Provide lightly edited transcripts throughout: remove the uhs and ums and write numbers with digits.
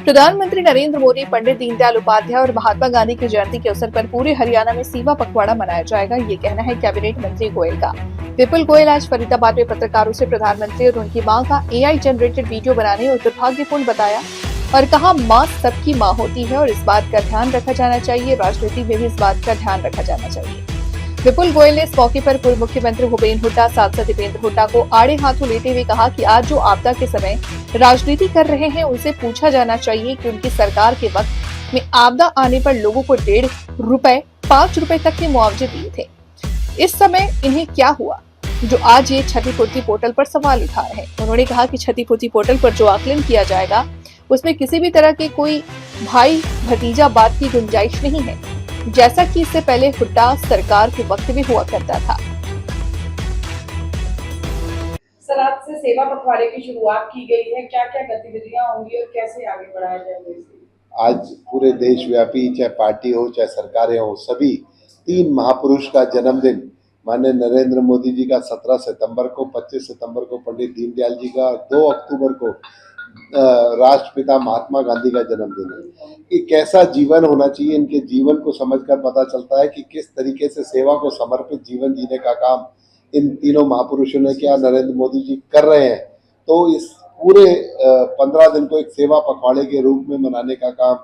प्रधानमंत्री नरेंद्र मोदी, पंडित दीनदयाल उपाध्याय और महात्मा गांधी की जयंती के अवसर पर पूरे हरियाणा में सेवा पखवाड़ा मनाया जाएगा। ये कहना है कैबिनेट मंत्री गोयल का। विपुल गोयल आज फरीदाबाद में पत्रकारों से प्रधानमंत्री और उनकी मां का AI जनरेटेड वीडियो बनाने और दुर्भाग्यपूर्ण बताया और कहा, मां सबकी मां होती है और इस बात का ध्यान रखा जाना चाहिए। राजनीति में भी इस बात का ध्यान रखा जाना चाहिए। विपुल गोयल ने इस मौके पर पूर्व मुख्यमंत्री भूपेन्द्र हुड्डा, सांसद दीपेंद्र हुड्डा को आड़े हाथों लेते हुए कहा कि आज जो आपदा के समय राजनीति कर रहे हैं, उनसे पूछा जाना चाहिए कि उनकी सरकार के वक्त में आपदा आने पर लोगों को 1.5 रुपए 5 रुपए तक के मुआवजे दिए थे। इस समय इन्हें क्या हुआ जो आज ये क्षतिपूर्ति पोर्टल पर सवाल उठा रहे हैं। उन्होंने कहा कि क्षतिपूर्ति पोर्टल पर जो आकलन किया जाएगा उसमें किसी भी तरह के कोई भाई भतीजा बात की गुंजाइश नहीं है, जैसा कि इससे पहले हुड्डा सरकार के वक्त में हुआ करता था। सर, आज से सेवा पखवाड़े की शुरुआत की गई है, क्या क्या गतिविधियां होंगी और कैसे आगे बढ़ाया जाएगा इसे? आज पूरे देशव्यापी, चाहे पार्टी हो चाहे सरकारें हो, सभी 3 महापुरुष का जन्मदिन माननीय नरेंद्र मोदी जी का 17 सितंबर को, 25 सितंबर को पंडित दीनदयाल जी का, 2 अक्टूबर को राष्ट्रपिता महात्मा गांधी का जन्मदिन है। कि कैसा जीवन होना चाहिए, इनके जीवन को समझकर पता चलता है कि किस तरीके से सेवा को समर्पित जीवन जीने का काम इन तीनों महापुरुषों ने किया, नरेंद्र मोदी जी कर रहे हैं। तो इस पूरे 15 दिन को एक सेवा पखवाड़े के रूप में मनाने का काम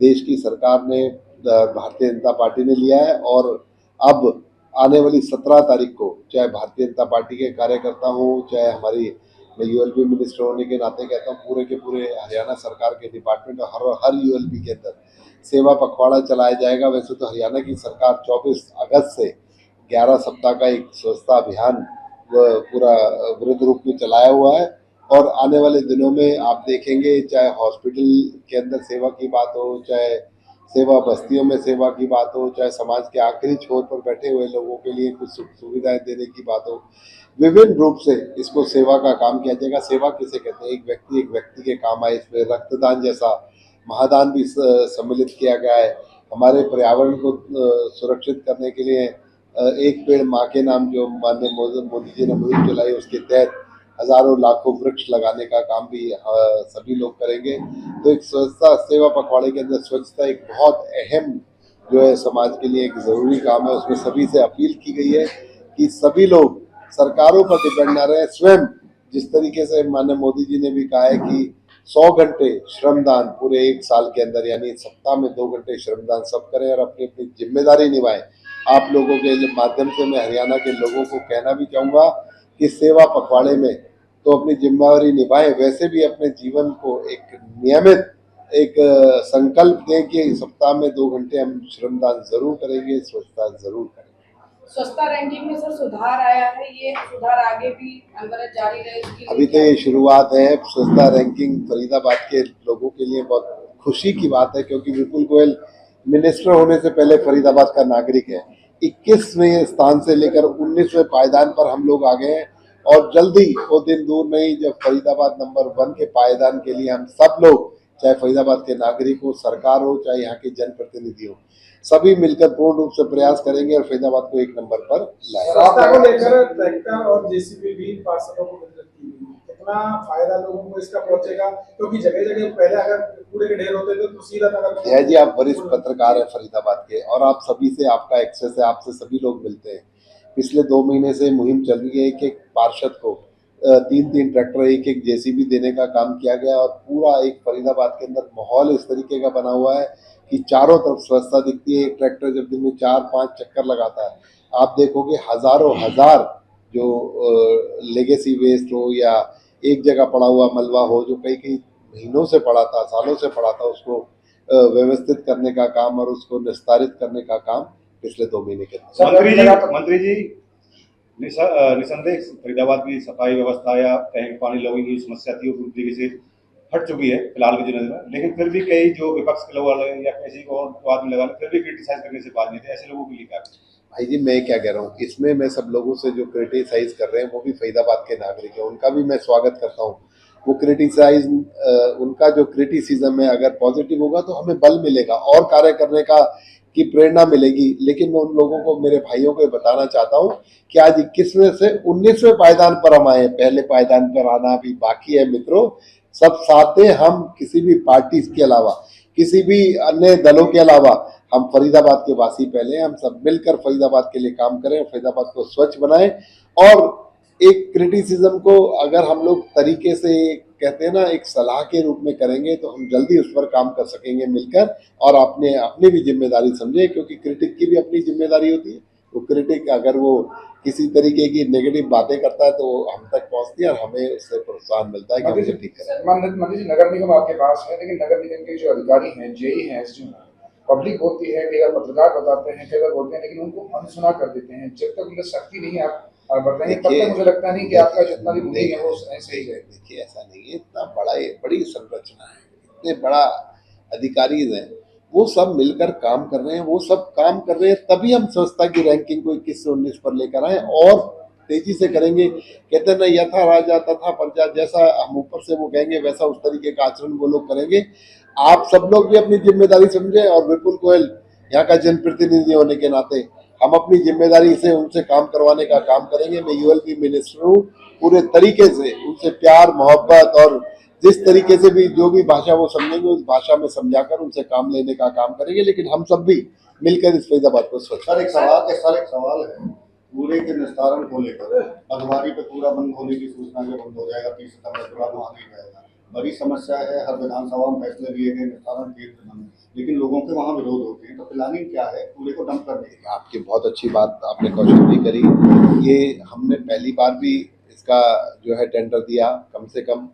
देश की सरकार ने, भारतीय जनता पार्टी ने लिया है। और अब आने वाली 17 तारीख को, चाहे भारतीय जनता पार्टी के कार्यकर्ता हों, चाहे हमारी, मैं ULB मिनिस्टर होने के नाते कहता हूँ, पूरे के पूरे हरियाणा सरकार के डिपार्टमेंट और हर ULB के अंदर सेवा पखवाड़ा चलाया जाएगा। वैसे तो हरियाणा की सरकार 24 अगस्त से 11 सप्ताह का एक स्वच्छता अभियान पूरा विरुद्ध रूप में चलाया हुआ है। और आने वाले दिनों में आप देखेंगे, चाहे हॉस्पिटल के अंदर सेवा की बात हो, चाहे सेवा बस्तियों में सेवा की बात हो, चाहे समाज के आखिरी छोर पर बैठे हुए लोगों के लिए कुछ सुविधाएं देने की बात हो, विभिन्न रूप से इसको सेवा का काम किया जाएगा। सेवा किसे कहते हैं? एक व्यक्ति के काम आए। इसमें रक्तदान जैसा महादान भी सम्मिलित किया गया है। हमारे पर्यावरण को सुरक्षित करने के लिए एक पेड़ माँ के नाम जो माननीय मोदी जी ने मुहिम चलाई, उसके तहत हजारों लाखों वृक्ष लगाने का काम भी सभी लोग करेंगे। तो एक स्वच्छता सेवा पखवाड़े के अंदर स्वच्छता एक बहुत अहम जो है समाज के लिए एक जरूरी काम है। उसमें सभी से अपील की गई है कि सभी लोग सरकारों पर डिपेंड ना रहे, स्वयं जिस तरीके से माननीय मोदी जी ने भी कहा है कि 100 घंटे श्रमदान पूरे 1 साल के अंदर, यानी सप्ताह में 2 घंटे श्रमदान सब करें और अपनी अपनी जिम्मेदारी निभाएं। आप लोगों के माध्यम से मैं हरियाणा के लोगों को कहना भी चाहूँगा कि सेवा पखवाड़े में तो अपनी जिम्मेदारी निभाएं, वैसे भी अपने जीवन को एक नियमित एक संकल्प दें कि सप्ताह में 2 घंटे हम श्रमदान जरूर करेंगे, स्वच्छता जरूर करेंगे। स्वच्छता रैंकिंग में सर सुधार आया है, ये सुधार आगे भी अनवरत जारी रहे? अभी तो ये शुरुआत है। स्वच्छता रैंकिंग फरीदाबाद के लोगों के लिए बहुत खुशी की बात है, क्योंकि विपुल गोयल मिनिस्टर होने से पहले फरीदाबाद का नागरिक है। 21वें स्थान से लेकर 19वें पायदान पर हम लोग आ गए हैं और जल्दी वो दिन दूर नहीं जब फरीदाबाद नंबर 1 के पायदान के लिए हम सब लोग, चाहे फरीदाबाद के नागरिक हो, सरकार हो, चाहे यहाँ के जनप्रतिनिधि हो, सभी मिलकर पूर्ण रूप से प्रयास करेंगे और फरीदाबाद को 1 नंबर पर लाएंगे। ट्रैक्टर और JCB भी पार्षदों को मिल रही है, कितना फायदा लोगों को इसका पहुंचेगा? क्योंकि जगह जगह पहले अगर कूड़े के ढेर होते थे तो सीधा नगर। जी, आप वरिष्ठ पत्रकार है फरीदाबाद के और आप सभी से आपका एक्सेस है, आपसे सभी लोग मिलते हैं। पिछले 2 महीने से मुहिम चल रही है। एक पार्षद को 3 ट्रैक्टर, एक JCB देने का काम किया गया और पूरा एक फरीदाबाद के अंदर माहौल इस तरीके का बना हुआ है कि चारों तरफ स्वच्छता दिखती है। एक ट्रैक्टर जब दिन में 4-5 चक्कर लगाता है, आप देखोगे हजारों हजार जो लेगेसी वेस्ट हो या एक जगह पड़ा हुआ मलबा हो, जो कई महीनों से पड़ा था, सालों से पड़ा था, उसको व्यवस्थित करने का काम और उसको निस्तारित करने का काम पिछले 2 महीने के मंत्री जी निसंदेह फरीदाबाद की सफाई व्यवस्था या कहीं पानी लोगों की समस्या थी वो पूरी तरीके से हट चुकी है फिलहाल के दिनों में, लेकिन फिर भी कई जो विपक्ष के लोग या किसी को और आदमी लगा फिर भी क्रिटिसाइज करने से बात नहीं थे। ऐसे लोगों के लिए क्या? भाई जी, मैं क्या कह रहा हूँ इसमें, मैं सब लोगों से जो क्रिटिसाइज कर रहे हैं वो भी फरीदाबाद के नागरिक है, उनका भी मैं स्वागत करता हूँ। वो क्रिटिसाइज, उनका जो क्रिटिसिज्म है अगर पॉजिटिव होगा तो हमें बल मिलेगा और कार्य करने का की प्रेरणा मिलेगी। लेकिन मैं उन लोगों को, मेरे भाइयों को बताना चाहता हूँ कि आज 21वें से 19वें पायदान पर हम आए, पहले पायदान पर आना अभी बाकी है मित्रों। सब साथ हैं, हम किसी भी पार्टी के अलावा, किसी भी अन्य दलों के अलावा, हम फरीदाबाद के वासी पहले, हम सब मिलकर फरीदाबाद के लिए काम करें, फरीदाबाद को स्वच्छ बनाएं। और एक क्रिटिसिज्म को अगर हम लोग तरीके से, कहते हैं ना, एक सलाह के रूप में करेंगे तो हम जल्दी उस पर काम कर सकेंगे मिलकर, और अपनी भी जिम्मेदारी समझे, क्योंकि क्रिटिक की भी अपनी जिम्मेदारी होती है। वो क्रिटिक अगर वो किसी तरीके की नेगेटिव बातें करता है तो हम तक पहुंचती है और हमें उससे प्रोत्साहन मिलता है कि हम उसे ठीक करें। मंत्री जी, नगर निगम आपके पास है, लेकिन नगर निगम के जो अधिकारी हैं, जेई हैं, एसडीओ हैं, पब्लिक होती है, कई बार पत्रकार बताते हैं, कई बार बोलते हैं, लेकिन उनको अनसुना कर देते हैं। जब तक उनमें सख्ती नहीं है आप बताएंगे, तब तक मुझे लगता नहीं कि आपका जितना भी मुद्दे है वो ऐसे ही है। देखिए, ऐसा नहीं है, इतना बड़ी संरचना है, इतने बड़ा अधिकारी हैं, वो सब मिलकर काम कर रहे हैं, वो सब काम कर रहे हैं, तभी हम स्वच्छता की रैंकिंग को 21 से 19 पर लेकर आए, और तेजी से करेंगे। कहते हैं ना, यथा राजा तथा प्रजा, जैसा हम ऊपर से वो कहेंगे वैसा उस तरीके का आचरण वो लोग करेंगे। आप सब लोग भी अपनी जिम्मेदारी समझे, और विपुल गोयल यहाँ का जनप्रतिनिधि होने के नाते हम अपनी जिम्मेदारी से उनसे काम करवाने का काम करेंगे। मैं यूएलबी मिनिस्टर हूँ, पूरे तरीके से उनसे प्यार मोहब्बत और जिस तरीके से भी जो भी भाषा वो समझेंगे उस भाषा में समझाकर उनसे काम लेने का काम करेंगे। लेकिन हम सब भी मिलकर इस फरीदाबाद को स्वच्छ। सर एक सवाल है, कूड़े के निस्तारण को लेकर अखबारी पे कूड़ा बंद होने की सूचना के बंद हो जाएगा, 30 सितंबर के बाद वहाँ नहीं जाएगा। बड़ी समस्या है, हर विधानसभा में फैसले लिए गए निस्तारण केंद्र बने, लेकिन लोगों के वहाँ विरोध होते हैं। तो प्लानिंग क्या है कूड़े को डंप करने की? आपकी बहुत अच्छी बात आपने क्वेश्चन भी करी। ये हमने पहली बार भी इसका जो है टेंडर दिया, कम से कम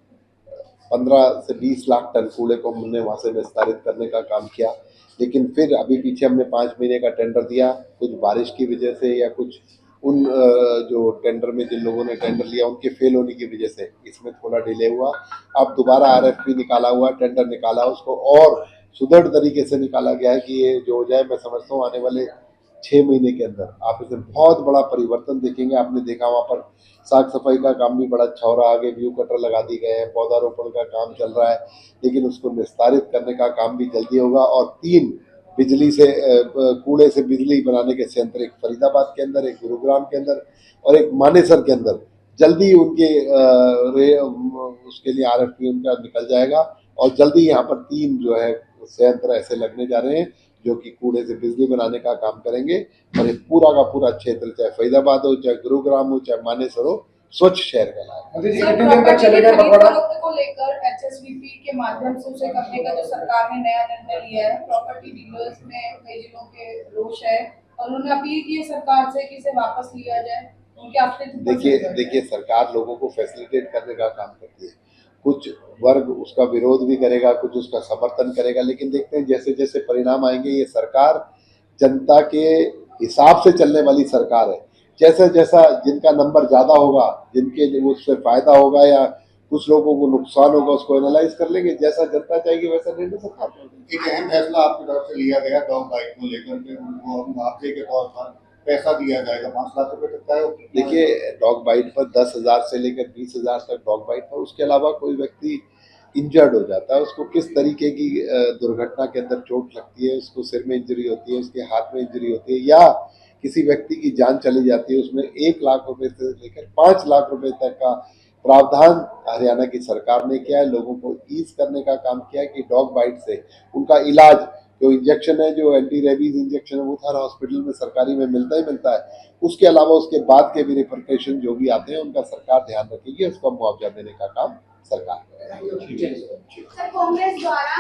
15 से 20 लाख टन कूड़े को हमने वहाँ से निस्तारित करने का काम किया। लेकिन फिर अभी पीछे हमने 5 महीने का टेंडर दिया, कुछ बारिश की वजह से या कुछ उन जो टेंडर में जिन लोगों ने टेंडर लिया उनके फेल होने की वजह से इसमें थोड़ा डिले हुआ। अब दोबारा आरएफपी निकाला हुआ, टेंडर निकाला, उसको और सुदृढ़ तरीके से निकाला गया है कि ये जो हो जाए, मैं समझता हूँ आने वाले 6 महीने के अंदर आप इसमें बहुत बड़ा परिवर्तन देखेंगे। आपने देखा वहाँ पर साफ सफाई का काम भी बड़ा अच्छा हो रहा है, आगे व्यू कटर लगा दी गए हैं, पौधारोपण का काम चल रहा है, लेकिन उसको निस्तारित करने का काम भी जल्दी होगा। और 3 बिजली से कूड़े से बिजली बनाने के संयंत्र, एक फरीदाबाद के अंदर, एक गुरुग्राम के अंदर और एक मानेसर के अंदर, जल्दी उनके उसके लिए आरएफपी उनका निकल जाएगा। और जल्दी यहाँ पर 3 जो है संयंत्र ऐसे लगने जा रहे हैं जो कि कूड़े से बिजली बनाने का काम करेंगे। और ये पूरा का पूरा क्षेत्र, चाहे फरीदाबाद हो, चाहे गुरुग्राम हो, चाहे मानेसर हो, स्वच्छ शहर कहलाएगा। कितने दिन तक चलेगा पकवाड़ा? को लेकर एचएसबीपी के माध्यम से उसे करने का जो सरकार ने नया निर्णय लिया है, प्रॉपर्टी डीलर्स में कई जिलों के रोष है और उन्होंने अपील की है सरकार से कि इसे वापस लिया जाए। उनके आपसे देखिए सरकार लोगों को फैसिलिटेट करने का काम करती है, कुछ वर्ग उसका विरोध भी करेगा, कुछ उसका समर्थन करेगा, लेकिन देखते हैं जैसे जैसे परिणाम आएंगे। ये सरकार जनता के हिसाब से चलने वाली सरकार है। जैसा जैसा जिनका नंबर ज्यादा होगा, जिनके लिए उससे फायदा होगा या कुछ लोगों को नुकसान होगा, उसको एनालाइज कर लेंगे। जैसा जनता चाहेगी वैसा निर्णय सरकार करेगी। एक अहम फैसला आपकी तरफ से लिया गया डॉग बाइट को लेकर के, उनको मुआवजे के तौर पर पैसा दिया जाएगा 5 लाख रुपए तक का है। देखिए, डॉग बाइट पर 10,000 से लेकर 20,000 तक डॉग बाइट पर, उसके अलावा कोई व्यक्ति इंजर्ड हो जाता है, उसको किस तरीके की दुर्घटना के अंदर चोट लगती है, उसको सिर में इंजरी होती है, उसके हाथ में इंजरी होती है, या किसी व्यक्ति की जान चली जाती है, उसमें 1 लाख रुपए से लेकर 5 लाख रुपए तक का प्रावधान हरियाणा की सरकार ने किया है। लोगों को ईज करने का काम किया है कि डॉग बाइट से उनका इलाज, जो इंजेक्शन है, जो एंटी रेबीज इंजेक्शन है, वो हर हॉस्पिटल में सरकारी में मिलता ही मिलता है। उसके अलावा उसके बाद के भी रिपरकशन जो भी आते हैं उनका सरकार ध्यान रखेगी, उसका मुआवजा देने का काम सरकार करेगी। सर, कांग्रेस द्वारा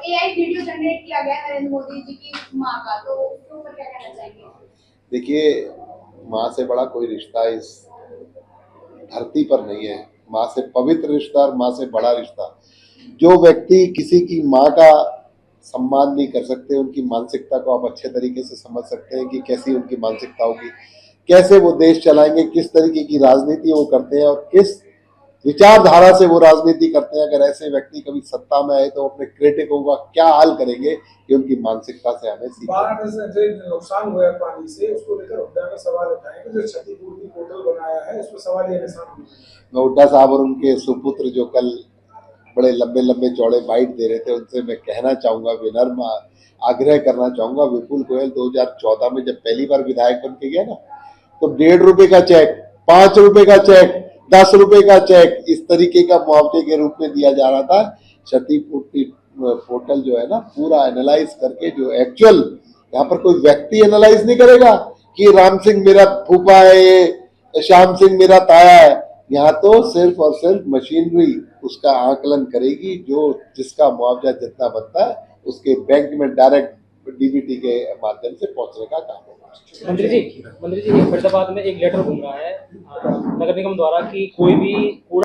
एआई वीडियो जनरेट किया गया नरेंद्र मोदी जी की मां का, तो उसके ऊपर क्या कहना चाहेंगे? देखिए, माँ से बड़ा कोई रिश्ता इस धरती पर नहीं है। माँ से पवित्र रिश्ता और माँ से बड़ा रिश्ता। जो व्यक्ति किसी की माँ का सम्मान नहीं कर सकते, उनकी मानसिकता को आप अच्छे तरीके से समझ सकते हैं कि कैसी उनकी मानसिकता होगी, कैसे वो देश चलाएंगे, किस तरीके की राजनीति वो करते हैं और किस विचारधारा से वो राजनीति करते हैं। अगर ऐसे व्यक्ति कभी सत्ता में आए तो अपने क्रिटिकों का क्या हाल करेंगे, ये उनकी मानसिकता से हमें सीखना है। बाढ़ से जो नुकसान हुआ है पानी से, उसको लेकर हुड्डा ने सवाल उठाए, जो क्षतिपूर्ति पोर्टल बनाया है उसमें सवाल ये निशान। मैं हुड्डा साहब और उनके सुपुत्र जो कल बड़े लंबे लंबे चौड़े बाइट दे रहे थे, उनसे मैं कहना चाहूंगा, विनम्र आग्रह करना चाहूंगा, विपुल गोयल 2014 में जब पहली बार विधायक बन के गया ना, तो 1.5 रुपए का चेक, 5 रुपए का चेक, 10 रुपए का चेक, इस तरीके का मुआवजे के रूप में दिया जा रहा था। क्षतिपूर्ति पोर्टल जो है ना, पूरा एनालाइज करके, जो एक्चुअल, यहाँ पर कोई व्यक्ति एनालाइज नहीं करेगा कि राम सिंह मेरा फूफा है, श्याम सिंह मेरा ताया है, यहाँ तो सिर्फ और सिर्फ मशीनरी उसका आकलन करेगी, जो जिसका मुआवजा जितना बनता है उसके बैंक में डायरेक्ट डीबीटी के माध्यम से पहुंचने का काम होगा। मंत्री जी फरीदाबाद में एक लेटर घूम रहा है नगर निगम द्वारा कि कोई भी कूड़ा